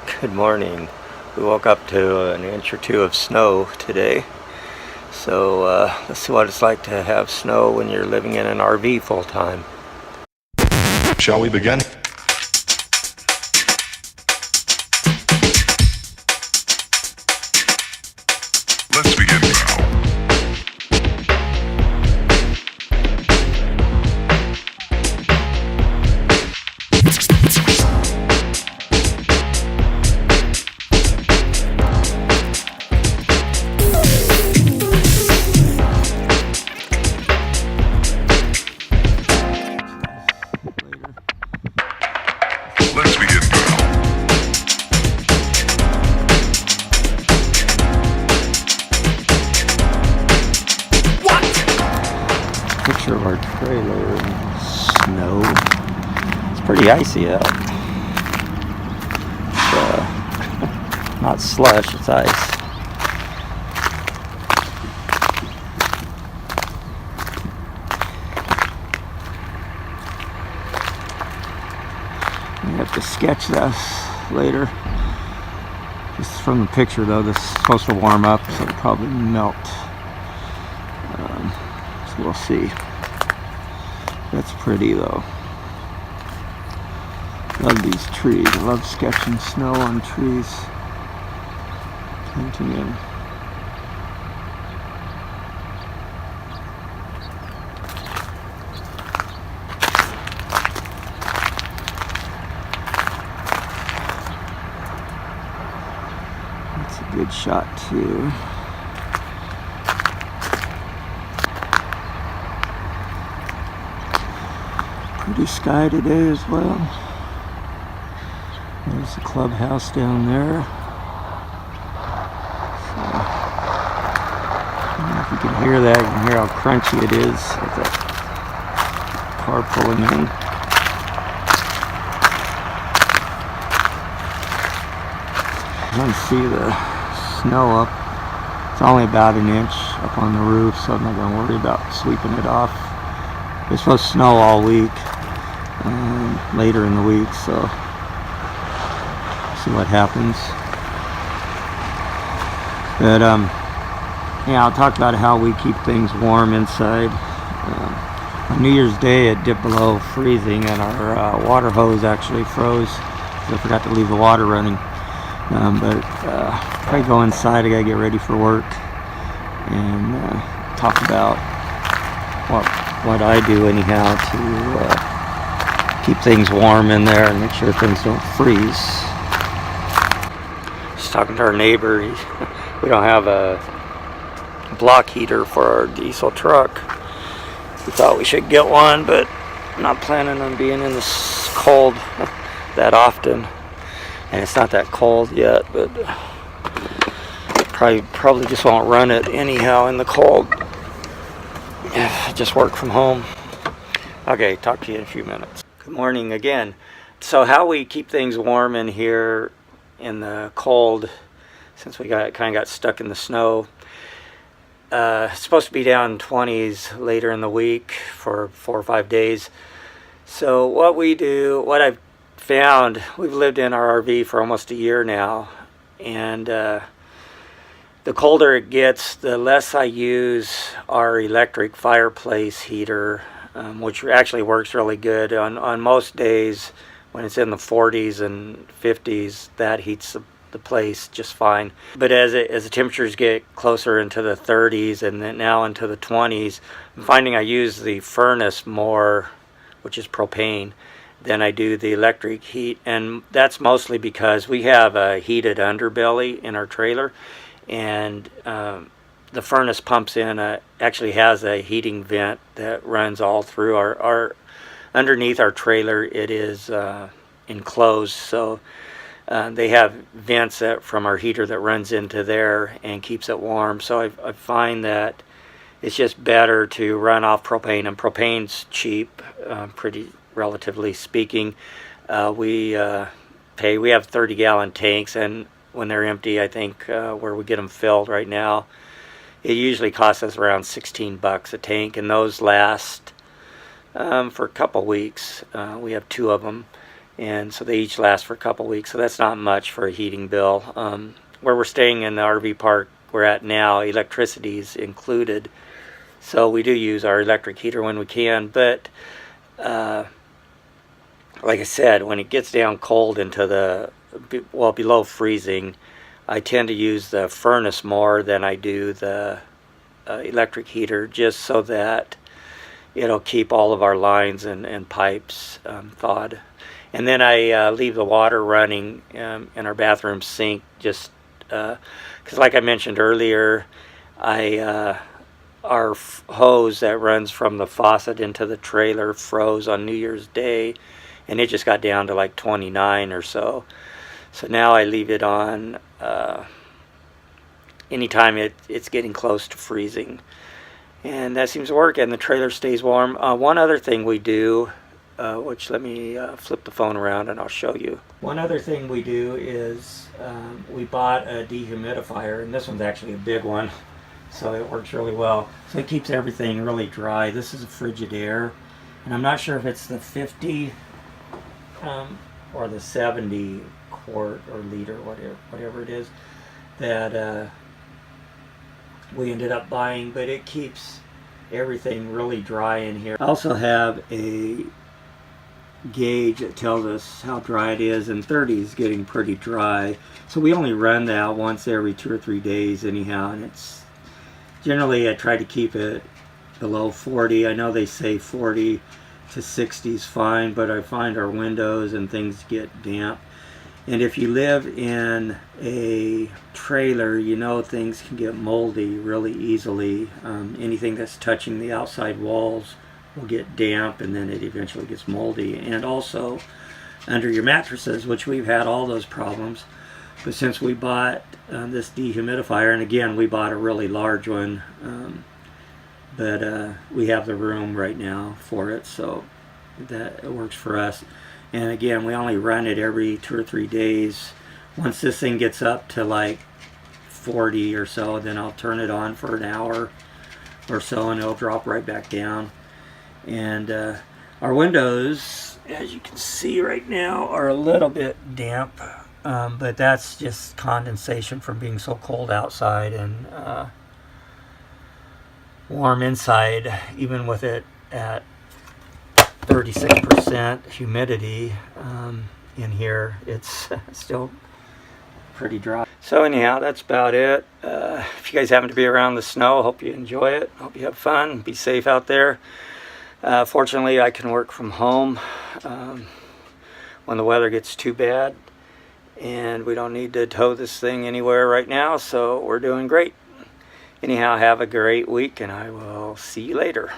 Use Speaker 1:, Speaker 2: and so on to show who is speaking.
Speaker 1: Good morning. We woke up to an inch or two of snow today. So let's see what it's like to have snow when you're living in an RV full time.
Speaker 2: Shall we begin? Let's begin now. Let's begin now.
Speaker 1: Picture of our trailer in snow. It's pretty icy out. It's not slush, it's ice. I have to sketch this later. Just from the picture though, this is supposed to warm up, so it'll probably melt. So we'll see. That's pretty though. Love these trees. I love sketching snow on trees. Painting in. That's a good shot too. Pretty sky today as well. There's the clubhouse down there. So, I don't know if you can hear that. You can hear how crunchy it is with that car pulling in. You can see the snow up. It's only about an inch up on the roof, so I'm not going to worry about sweeping it off. It's supposed to snow all week, later in the week, so see what happens. But yeah, I'll talk about how we keep things warm inside. On New Year's Day it dipped below freezing, and our water hose actually froze because I forgot to leave the water running. But if I go inside, I gotta get ready for work and talk about what I do anyhow to keep things warm in there and make sure things don't freeze. Just talking to our neighbor. We don't have a block heater for our diesel truck. We thought we should get one, but I'm not planning on being in this cold that often. And it's not that cold yet, but probably just won't run it anyhow in the cold. Just work from home. Okay, talk to you in a few minutes. Good morning again. So how we keep things warm in here in the cold, since we kind of got stuck in the snow. It's supposed to be down 20s later in the week for 4 or 5 days. So what I've found, we've lived in our RV for almost a year now, and the colder it gets, the less I use our electric fireplace heater, which actually works really good. On most days when it's in the 40s and 50s, that heats the place just fine. But as the temperatures get closer into the 30s and then now into the 20s, I'm finding I use the furnace more, which is propane, than I do the electric heat. And that's mostly because we have a heated underbelly in our trailer, and the furnace pumps in actually has a heating vent that runs all through our underneath our trailer. It is enclosed, so they have vents from our heater that runs into there and keeps it warm. So I find that it's just better to run off propane, and propane's cheap, pretty relatively speaking. We have 30-gallon tanks, and when they're empty, I think where we get them filled right now, it usually costs us around $16 a tank, and those last for a couple weeks. We have 2 of them, and so they each last for a couple weeks, so that's not much for a heating bill. Where we're staying in the RV park we're at now, electricity is included, so we do use our electric heater when we can, but like I said, when it gets down cold into the, well, below freezing, I tend to use the furnace more than I do the electric heater, just so that it'll keep all of our lines and pipes thawed. And then I leave the water running in our bathroom sink, just because like I mentioned earlier, our hose that runs from the faucet into the trailer froze on New Year's Day, and it just got down to like 29 or so. So now I leave it on anytime it's getting close to freezing. And that seems to work, and the trailer stays warm. One other thing we do, which let me flip the phone around and I'll show you. One other thing we do is we bought a dehumidifier, and this one's actually a big one, so it works really well. So it keeps everything really dry. This is a Frigidaire, and I'm not sure if it's the 50 or the 70 quart or liter, whatever it is, that we ended up buying, but it keeps everything really dry in here. I also have a gauge that tells us how dry it is, and 30 is getting pretty dry, so we only run that once every 2 or 3 days anyhow, and it's generally I try to keep it below 40. I know they say 40 to 60 is fine, but I find our windows and things get damp. And if you live in a trailer, you know things can get moldy really easily. Anything that's touching the outside walls will get damp, and then it eventually gets moldy. And also under your mattresses, which we've had all those problems. But since we bought this dehumidifier, and again we bought a really large one, but we have the room right now for it, so that it works for us. And again, we only run it every 2 or 3 days. Once this thing gets up to like 40 or so, then I'll turn it on for an hour or so, and it'll drop right back down. And our windows, as you can see right now, are a little bit damp, but that's just condensation from being so cold outside and warm inside, even with it at 36% humidity in here. It's still pretty dry. So anyhow, that's about it. If you guys happen to be around the snow, hope you enjoy it. Hope you have fun. Be safe out there. Fortunately, I can work from home when the weather gets too bad, and we don't need to tow this thing anywhere right now, so we're doing great. Anyhow, have a great week, and I will see you later.